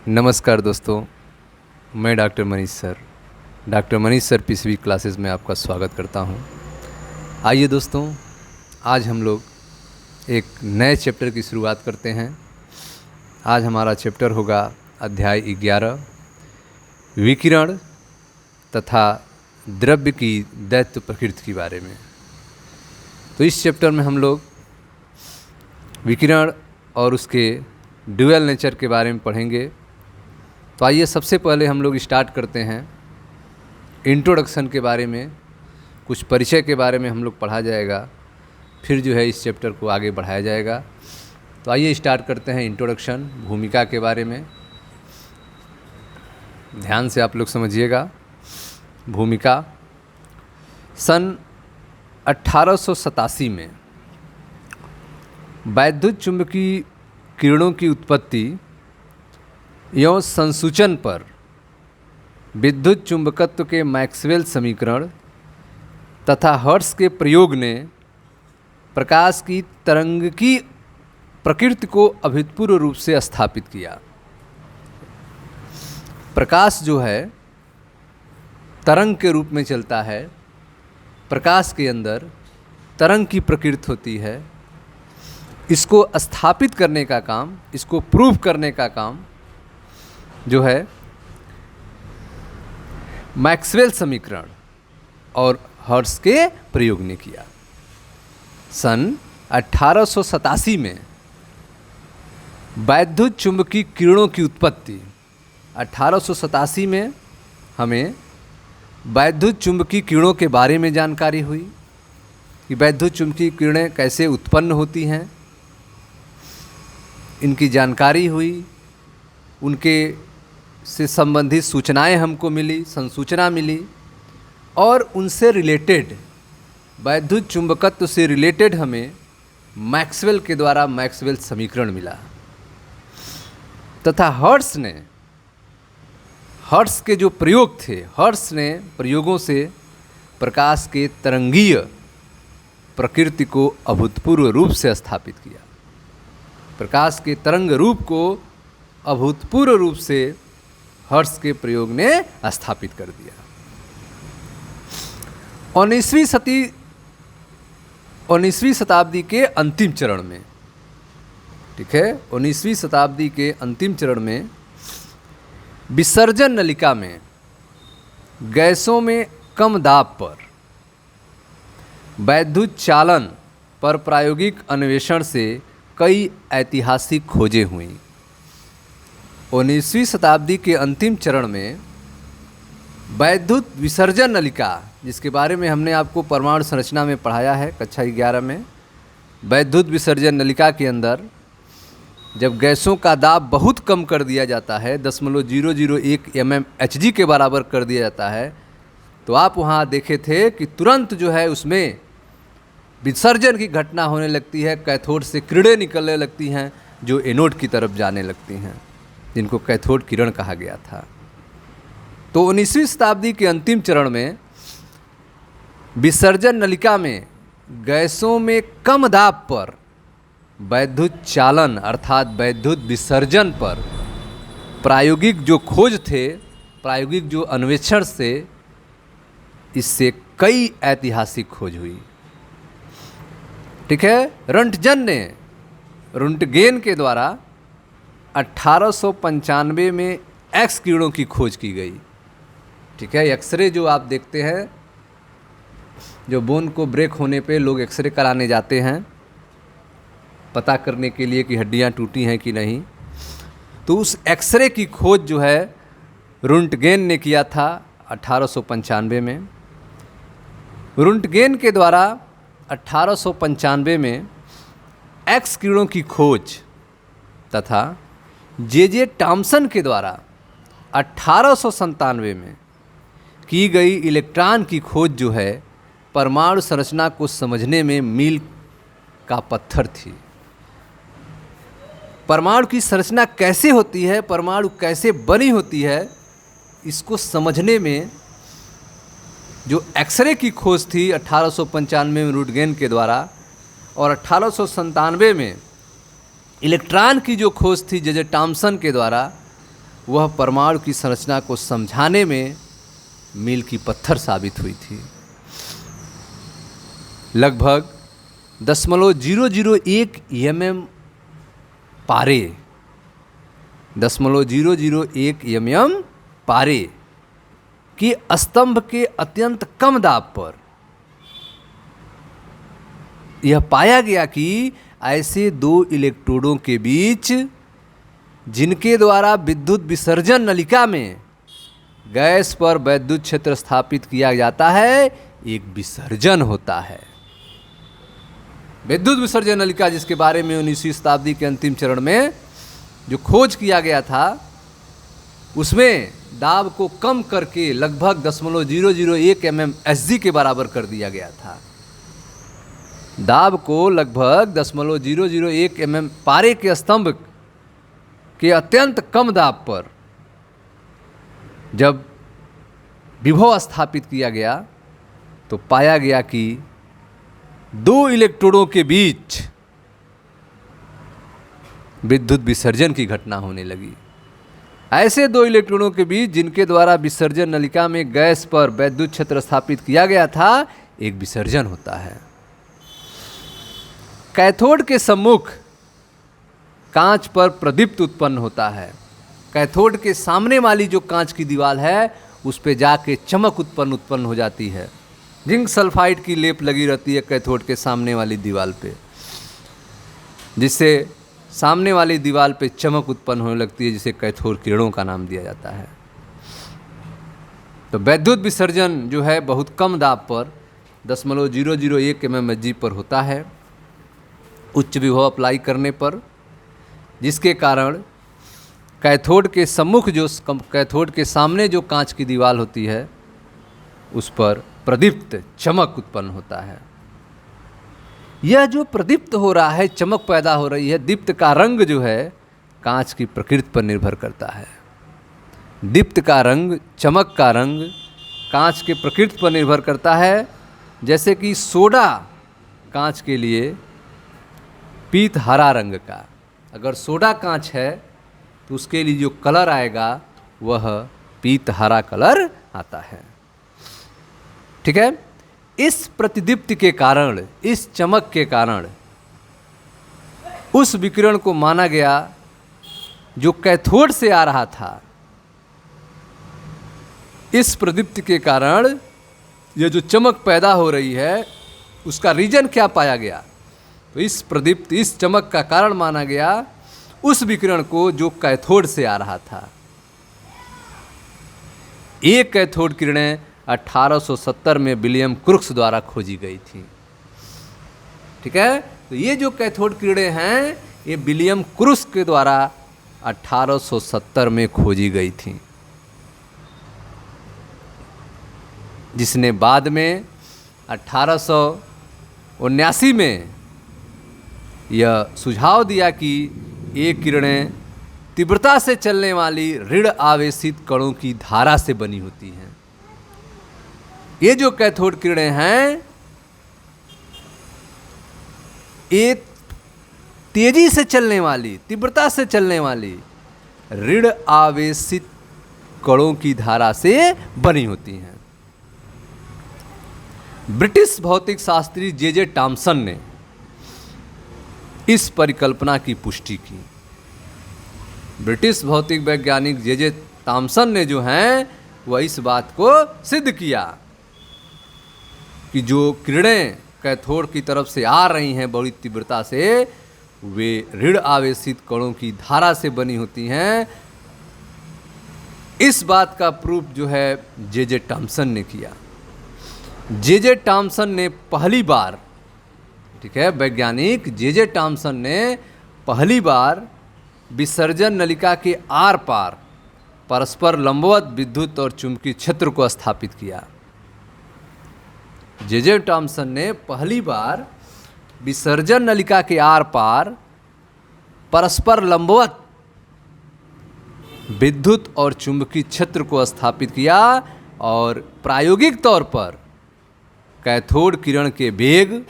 नमस्कार दोस्तों, मैं डॉक्टर मनीष सर पिछली क्लासेस में आपका स्वागत करता हूं। आइए दोस्तों, आज हम लोग एक नए चैप्टर की शुरुआत करते हैं। आज हमारा चैप्टर होगा अध्याय 11, विकिरण तथा द्रव्य की दैत्य प्रकृति के बारे में। तो इस चैप्टर में हम लोग विकिरण और उसके ड्यूअल नेचर के बारे में पढ़ेंगे। तो आइए सबसे पहले हम लोग स्टार्ट करते हैं इंट्रोडक्शन के बारे में, कुछ परिचय के बारे में हम लोग पढ़ा जाएगा, फिर जो है इस चैप्टर को आगे बढ़ाया जाएगा। तो आइए स्टार्ट करते हैं इंट्रोडक्शन, भूमिका के बारे में। ध्यान से आप लोग समझिएगा। भूमिका, सन 1887 में वैद्युत चुंबकीय किरणों की उत्पत्ति एवं संसूचन पर विद्युत चुंबकत्व के मैक्सवेल समीकरण तथा हर्ट्ज के प्रयोग ने प्रकाश की तरंग की प्रकृति को अभूतपूर्व रूप से स्थापित किया। प्रकाश जो है तरंग के रूप में चलता है। प्रकाश के अंदर तरंग की प्रकृति होती है। इसको स्थापित करने का काम, इसको प्रूव करने का काम जो है मैक्सवेल समीकरण और हर्ट्ज के प्रयोग ने किया। सन 1887 में वैद्युत चुंबकीय किरणों की उत्पत्ति, 1887 में हमें वैद्युत चुंबकीय किरणों के बारे में जानकारी हुई कि वैद्युत चुंबकीय किरणें कैसे उत्पन्न होती हैं, इनकी जानकारी हुई, उनके से संबंधित सूचनाएं हमको मिली, संसूचना मिली, और उनसे रिलेटेड वैद्युत चुंबकत्व से रिलेटेड हमें मैक्सवेल के द्वारा मैक्सवेल समीकरण मिला। तथा हर्ट्ज के जो प्रयोग थे, हर्ट्ज ने प्रयोगों से प्रकाश के तरंगीय प्रकृति को अभूतपूर्व रूप से स्थापित किया। प्रकाश के तरंग रूप को अभूतपूर्व रूप से हर्ट्ज के प्रयोग ने स्थापित कर दिया। 19वीं शताब्दी के अंतिम चरण में, ठीक है, 19वीं शताब्दी के अंतिम चरण में विसर्जन नलिका में गैसों में कम दाब पर वैद्युत चालन पर प्रायोगिक अन्वेषण से कई ऐतिहासिक खोजें हुईं। 19वीं शताब्दी के अंतिम चरण में वैद्युत विसर्जन नलिका, जिसके बारे में हमने आपको परमाणु संरचना में पढ़ाया है कक्षा 11 में। वैद्युत विसर्जन नलिका के अंदर जब गैसों का दाब बहुत कम कर दिया जाता है, 0.001 mmHg के बराबर कर दिया जाता है, तो आप वहाँ देखे थे कि तुरंत जो है उसमें विसर्जन की घटना होने लगती है। कैथोड से किरणें निकलने लगती हैं जो एनोड की तरफ जाने लगती हैं, जिनको कैथोड किरण कहा गया था। तो 19वीं शताब्दी के अंतिम चरण में विसर्जन नलिका में गैसों में कम दाब पर वैद्युत चालन अर्थात वैद्युत विसर्जन पर प्रायोगिक जो खोज थे, प्रायोगिक जो अन्वेषण से इससे कई ऐतिहासिक खोज हुई। ठीक है, रंटगेन के द्वारा 1895 में एक्स किरणों की खोज की गई। ठीक है, एक्सरे जो आप देखते हैं, जो बोन को ब्रेक होने पे लोग एक्सरे कराने जाते हैं पता करने के लिए कि हड्डियां टूटी हैं कि नहीं, तो उस एक्सरे की खोज जो है रंटगेन ने किया था 1895 में। रंटगेन के द्वारा 1895 में एक्स किरणों की खोज तथा जे टॉमसन के द्वारा 1897 में की गई इलेक्ट्रॉन की खोज जो है परमाणु संरचना को समझने में मील का पत्थर थी। परमाणु की संरचना कैसे होती है, परमाणु कैसे बनी होती है, इसको समझने में जो एक्सरे की खोज थी 1895 में रंटगेन के द्वारा, और 1897 में इलेक्ट्रॉन की जो खोज थी जे टॉमसन के द्वारा, वह परमाणु की संरचना को समझाने में मील की पत्थर साबित हुई थी। लगभग 0.001 mm पारे, 0.001 mm पारे कि स्तंभ के अत्यंत कम दाब पर यह पाया गया कि ऐसे दो इलेक्ट्रोडों के बीच जिनके द्वारा विद्युत विसर्जन नलिका में गैस पर वैद्युत क्षेत्र स्थापित किया जाता है, एक विसर्जन होता है। विद्युत विसर्जन नलिका, जिसके बारे में 19वीं शताब्दी के अंतिम चरण में जो खोज किया गया था, उसमें दाब को कम करके लगभग 0.001 mm Hg के बराबर कर दिया गया था। दाब को लगभग 0.001 mm पारे के स्तंभ के अत्यंत कम दाब पर जब विभव स्थापित किया गया तो पाया गया कि दो इलेक्ट्रोडों के बीच विद्युत विसर्जन की घटना होने लगी। ऐसे दो इलेक्ट्रॉनों के बीच जिनके द्वारा विसर्जन नलिका में गैस पर वैद्युत क्षेत्र स्थापित किया गया था, एक विसर्जन होता है। कैथोड के सम्मुख कांच पर प्रदीप्त उत्पन्न होता है। कैथोड के सामने वाली जो कांच की दीवार है उस पे जाके चमक उत्पन्न हो जाती है। जिंक सल्फाइड की लेप लगी रहती है कैथोड के सामने वाली दीवार पे, जिससे सामने वाली दीवार पे चमक उत्पन्न होने लगती है, जिसे कैथोड किरणों का नाम दिया जाता है। तो वैद्युत विसर्जन जो है बहुत कम दाब पर 0.001 mmHg पर होता है उच्च विभव अप्लाई करने पर, जिसके कारण कैथोड के सम्मुख जो कैथोड के सामने जो कांच की दीवार होती है उस पर प्रदीप्त चमक उत्पन्न होता है। यह जो प्रदीप्त हो रहा है, चमक पैदा हो रही है, दीप्त का रंग जो है कांच की प्रकृति पर निर्भर करता है। दीप्त का रंग, चमक का रंग कांच के प्रकृति पर निर्भर करता है। जैसे कि सोडा कांच के लिए पीत हरा रंग का, अगर सोडा कांच है तो उसके लिए जो कलर आएगा वह पीत हरा कलर आता है। ठीक है। इस प्रतिदीप्ति के कारण, इस चमक के कारण उस विकिरण को माना गया जो कैथोड से आ रहा था। इस प्रदीप्ति के कारण ये जो चमक पैदा हो रही है उसका रीजन क्या पाया गया, तो इस प्रदीप्ति, इस चमक का कारण माना गया उस विकिरण को जो कैथोड से आ रहा था। एक कैथोड किरणें 1870 में विलियम क्रुक्स द्वारा खोजी गई थी। ठीक है। तो ये जो कैथोड किरणें हैं ये विलियम क्रुक्स के द्वारा 1870 में खोजी गई थी, जिसने बाद में 1879 में यह सुझाव दिया कि ये किरणें तीव्रता से चलने वाली ऋण आवेशित कणों की धारा से बनी होती हैं। ये जो कैथोड किरणें हैं ये तेजी से चलने वाली, तीव्रता से चलने वाली ऋण आवेशित कणों की धारा से बनी होती हैं। ब्रिटिश भौतिक शास्त्री जे टॉमसन ने इस परिकल्पना की पुष्टि की। ब्रिटिश भौतिक वैज्ञानिक जे टॉमसन ने जो हैं वह इस बात को सिद्ध किया कि जो किरणें कैथोड की तरफ से आ रही हैं बड़ी तीव्रता से, वे ऋण आवेशित कणों की धारा से बनी होती हैं। इस बात का प्रूफ जो है जे टॉमसन ने किया। जे टॉमसन ने पहली बार, ठीक है, वैज्ञानिक जे टॉमसन ने पहली बार विसर्जन नलिका के आर पार परस्पर लंबवत विद्युत और चुंबकीय क्षेत्र को स्थापित किया। जे टॉमसन ने पहली बार विसर्जन नलिका के आर पार परस्पर लंबवत विद्युत और चुंबकीय क्षेत्र को स्थापित किया और प्रायोगिक तौर पर कैथोड किरण के वेग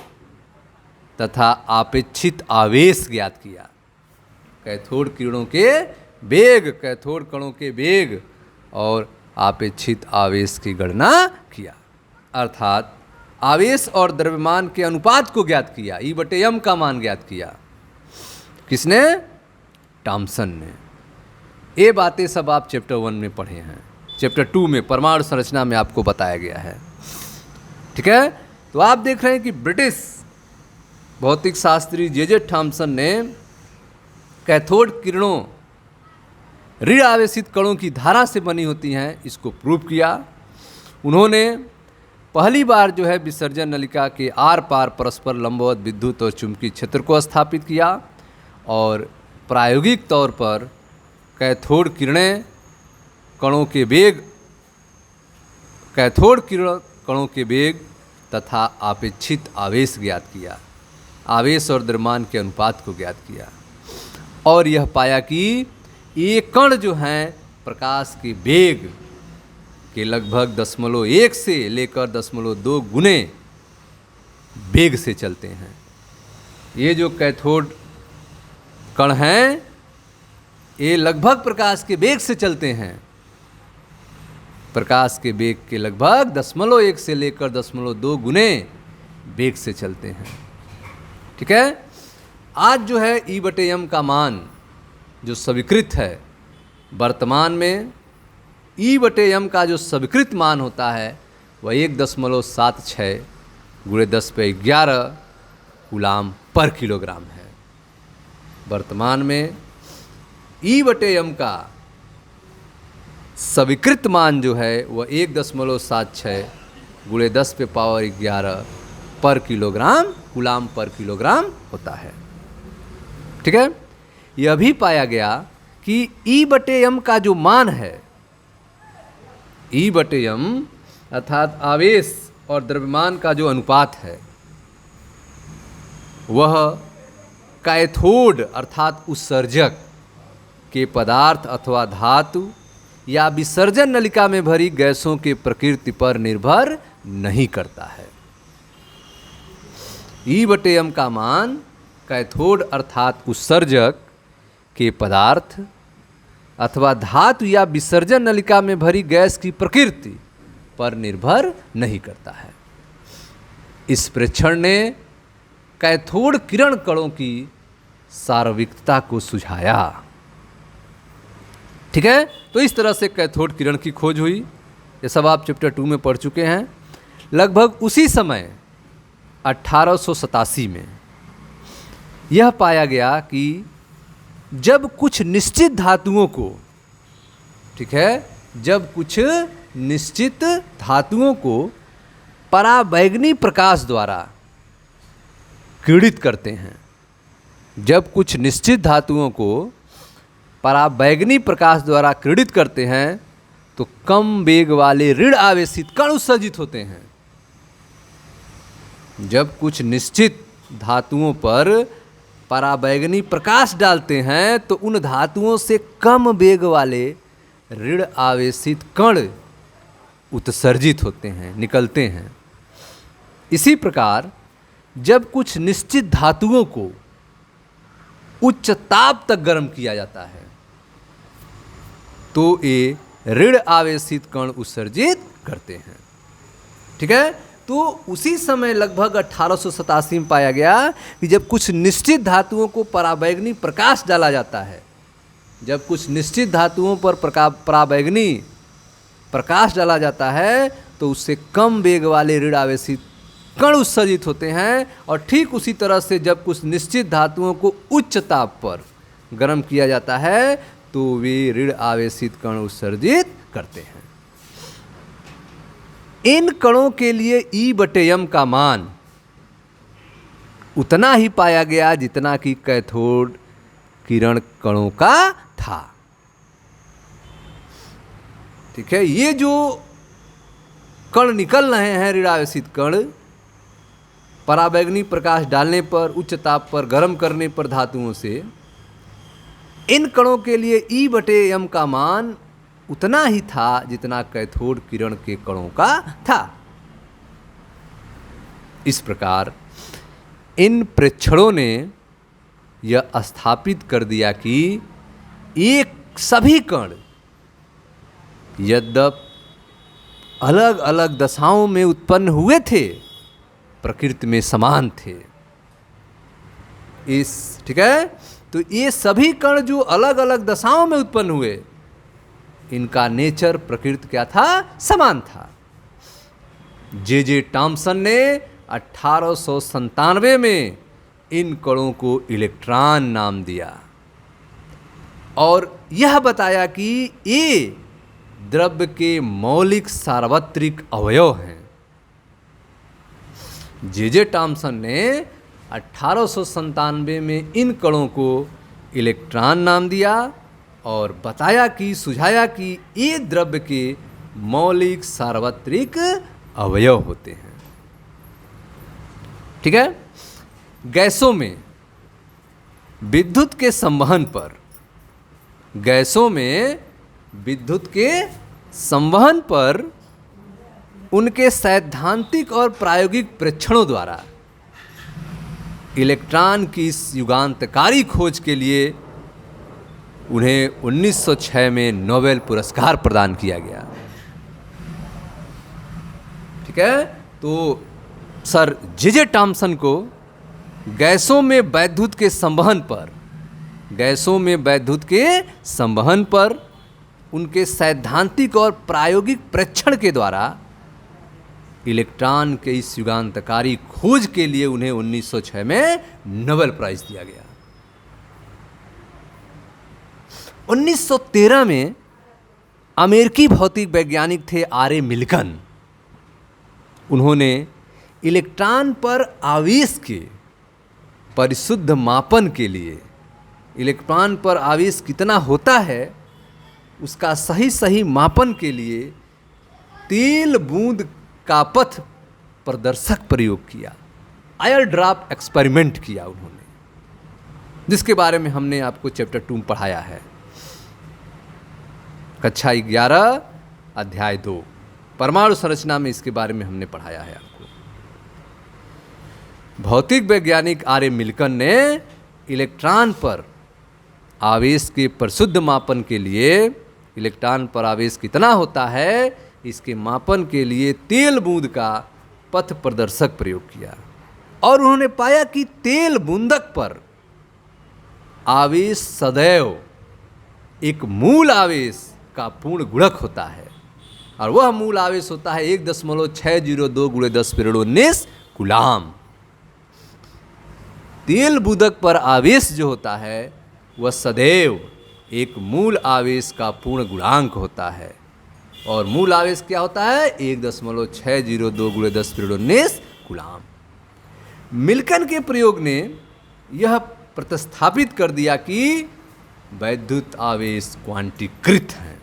तथा आपेक्षित आवेश ज्ञात किया। कैथोड किरणों के वेग, कैथोड कणों के वेग और आपेक्षित आवेश की गणना किया। अर्थात आवेश और द्रव्यमान के अनुपात को ज्ञात किया, E/m का मान ज्ञात किया। किसने? थॉमसन ने। ये बातें सब आप चैप्टर 1 में पढ़े हैं। चैप्टर 2 में परमाणु संरचना में आपको बताया गया है। ठीक है, तो आप देख रहे हैं कि ब्रिटिश भौतिक शास्त्री जे थॉमसन ने कैथोड किरणों ऋण आवेशित कणों की धारा से बनी होती हैं, इसको प्रूव किया। उन्होंने पहली बार जो है विसर्जन नलिका के आर पार परस्पर लंबवत विद्युत और चुंबकीय क्षेत्र को स्थापित किया और प्रायोगिक तौर पर कैथोड किरणें कणों के वेग, कैथोड किरण कणों के वेग तथा आपेक्षित आवेश ज्ञात किया, आवेश और द्रव्यमान के अनुपात को ज्ञात किया और यह पाया कि ये कण जो हैं प्रकाश के वेग के लगभग 0.1 से लेकर 0.2 गुने वेग से चलते हैं। ये जो कैथोड कण हैं ये लगभग प्रकाश के वेग से चलते हैं, प्रकाश के वेग के लगभग 0.1 से लेकर 0.2 गुने वेग से चलते हैं। ठीक है, आज जो है E/m का मान जो स्वीकृत है, वर्तमान में E/m का जो स्वीकृत मान होता है वह 1.76 × 10⁻11 कूलाम पर किलोग्राम है। वर्तमान में E/m का स्वीकृत मान जो है वह 1.76 × 10⁻11 पर किलोग्राम कूलाम पर किलोग्राम होता है। ठीक है, यह भी पाया गया कि E/m का जो मान है, E/m अर्थात आवेश और द्रव्यमान का जो अनुपात है वह कैथोड अर्थात उत्सर्जक के पदार्थ अथवा धातु या विसर्जन नलिका में भरी गैसों के प्रकृति पर निर्भर नहीं करता है। E/m का मान कैथोड अर्थात उत्सर्जक के पदार्थ अथवा धातु या विसर्जन नलिका में भरी गैस की प्रकृति पर निर्भर नहीं करता है। इस प्रेक्षण ने कैथोड किरण कणों की सार्वत्रिकता को सुझाया। ठीक है, तो इस तरह से कैथोड किरण की खोज हुई। ये सब आप चैप्टर 2 में पढ़ चुके हैं। लगभग उसी समय 1887 में यह पाया गया कि जब कुछ निश्चित धातुओं को, ठीक है, जब कुछ निश्चित धातुओं को पराबैंगनी प्रकाश द्वारा किरणित करते हैं, जब कुछ निश्चित धातुओं को पराबैंगनी प्रकाश द्वारा किरणित करते हैं तो कम वेग वाले ऋण आवेशित कण उत्सर्जित होते हैं। जब कुछ निश्चित धातुओं पर पराबैंगनी प्रकाश डालते हैं तो उन धातुओं से कम वेग वाले ऋण आवेशित कण उत्सर्जित होते हैं, निकलते हैं। इसी प्रकार जब कुछ निश्चित धातुओं को उच्च ताप तक गर्म किया जाता है तो ये ऋण आवेशित कण उत्सर्जित करते हैं। ठीक है, तो उसी समय लगभग 1887 में पाया गया कि जब कुछ निश्चित धातुओं को पराबैंगनी प्रकाश डाला जाता है, जब कुछ निश्चित धातुओं पर पराबैंगनी प्रकाश डाला जाता है तो उससे कम वेग वाले ऋण आवेशित कण उत्सर्जित होते हैं। और ठीक उसी तरह से जब कुछ निश्चित धातुओं को उच्च ताप पर गर्म किया जाता है तो वे ऋण आवेशित कण उत्सर्जित करते हैं। इन कणों के लिए E/m का मान उतना ही पाया गया जितना कि कैथोड किरण कणों का था। ठीक है, ये जो कण निकल रहे हैं ऋण आवेशित कण, पराबैंगनी प्रकाश डालने पर, उच्च ताप पर गर्म करने पर धातुओं से, इन कणों के लिए E/m का मान उतना ही था जितना कैथोड किरण के कणों का था। इस प्रकार इन प्रेक्षणों ने यह स्थापित कर दिया कि एक सभी कण यद्यप अलग अलग दशाओं में उत्पन्न हुए थे, प्रकृति में समान थे। ठीक है, तो ये सभी कण जो अलग अलग दशाओं में उत्पन्न हुए, इनका नेचर प्रकृति क्या था? समान था। जे टॉमसन ने 1897 में इन कणों को इलेक्ट्रॉन नाम दिया और यह बताया कि ये द्रव्य के मौलिक सार्वत्रिक अवयव हैं। जे टॉमसन ने 1897 में इन कणों को इलेक्ट्रॉन नाम दिया और बताया कि सुझाया कि ये द्रव्य के मौलिक सार्वत्रिक अवयव होते हैं। ठीक है, गैसों में विद्युत के संवहन पर, गैसों में विद्युत के संवहन पर उनके सैद्धांतिक और प्रायोगिक परीक्षणों द्वारा इलेक्ट्रॉन की इस युगांतकारी खोज के लिए उन्हें 1906 में नोबेल पुरस्कार प्रदान किया गया। ठीक है, तो सर जे टॉमसन को गैसों में वैद्युत के संवहन पर, गैसों में वैद्युत के संवहन पर उनके सैद्धांतिक और प्रायोगिक परीक्षण के द्वारा इलेक्ट्रॉन के इस युगांतकारी खोज के लिए उन्हें 1906 में नोबेल प्राइज दिया गया। 1913 में अमेरिकी भौतिक वैज्ञानिक थे आर.ए. मिल्कन। उन्होंने इलेक्ट्रॉन पर आवेश के परिशुद्ध मापन के लिए, इलेक्ट्रॉन पर आवेश कितना होता है उसका सही सही मापन के लिए तेल बूंद का पथ प्रदर्शक प्रयोग किया, आयर ड्रॉप एक्सपेरिमेंट किया उन्होंने, जिसके बारे में हमने आपको चैप्टर 2 में पढ़ाया है, कक्षा 11 अध्याय 2 परमाणु संरचना में इसके बारे में हमने पढ़ाया है आपको। भौतिक वैज्ञानिक आर.ए. मिल्कन ने इलेक्ट्रॉन पर आवेश के परिशुद्ध मापन के लिए, इलेक्ट्रॉन पर आवेश कितना होता है इसके मापन के लिए तेल बूंद का पथ प्रदर्शक प्रयोग किया और उन्होंने पाया कि तेल बूंदक पर आवेश सदैव एक मूल आवेश का पूर्ण गुणक होता है और वह मूल आवेश होता है 1.602 × 10⁻19 कूलाम। तेल बूंदक पर आवेश जो होता है वह सदैव एक मूल आवेश का पूर्ण गुणांक होता है और मूल आवेश क्या होता है 1.602 × 10⁻19 कूलाम। मिल्कन के प्रयोग ने यह प्रतिस्थापित कर दिया कि वैद्युत आवेश क्वांटीकृत हैं,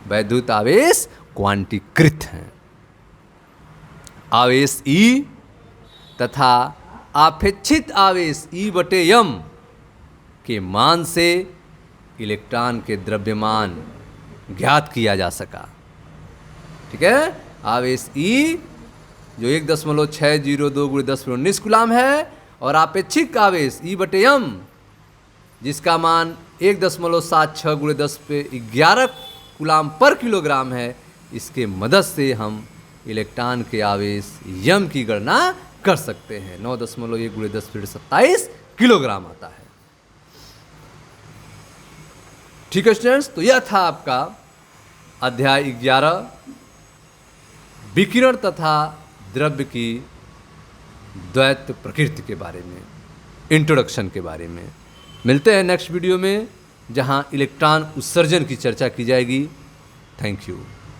वैद्युत आवेश क्वांटीकृत हैं। आवेश E तथा आपेक्षित आवेश E/m के मान से इलेक्ट्रॉन के द्रव्यमान ज्ञात किया जा सका। ठीक है, आवेश E जो 1.602 × 10⁻19 कूलाम है और आपेक्षिक आवेश E/m जिसका मान 1.76 × 10⁻11 कूलाम पर किलोग्राम है, इसके मदद से हम इलेक्ट्रॉन के आवेश m की गणना कर सकते हैं। 9.1 × 10⁻27 किलोग्राम आता है। ठीक है स्टूडेंट्स, तो यह था आपका अध्याय 11 विकिरण तथा द्रव्य की द्वैत प्रकृति के बारे में, इंट्रोडक्शन के बारे में। मिलते हैं नेक्स्ट वीडियो में जहां इलेक्ट्रॉन उत्सर्जन की चर्चा की जाएगी। Thank you.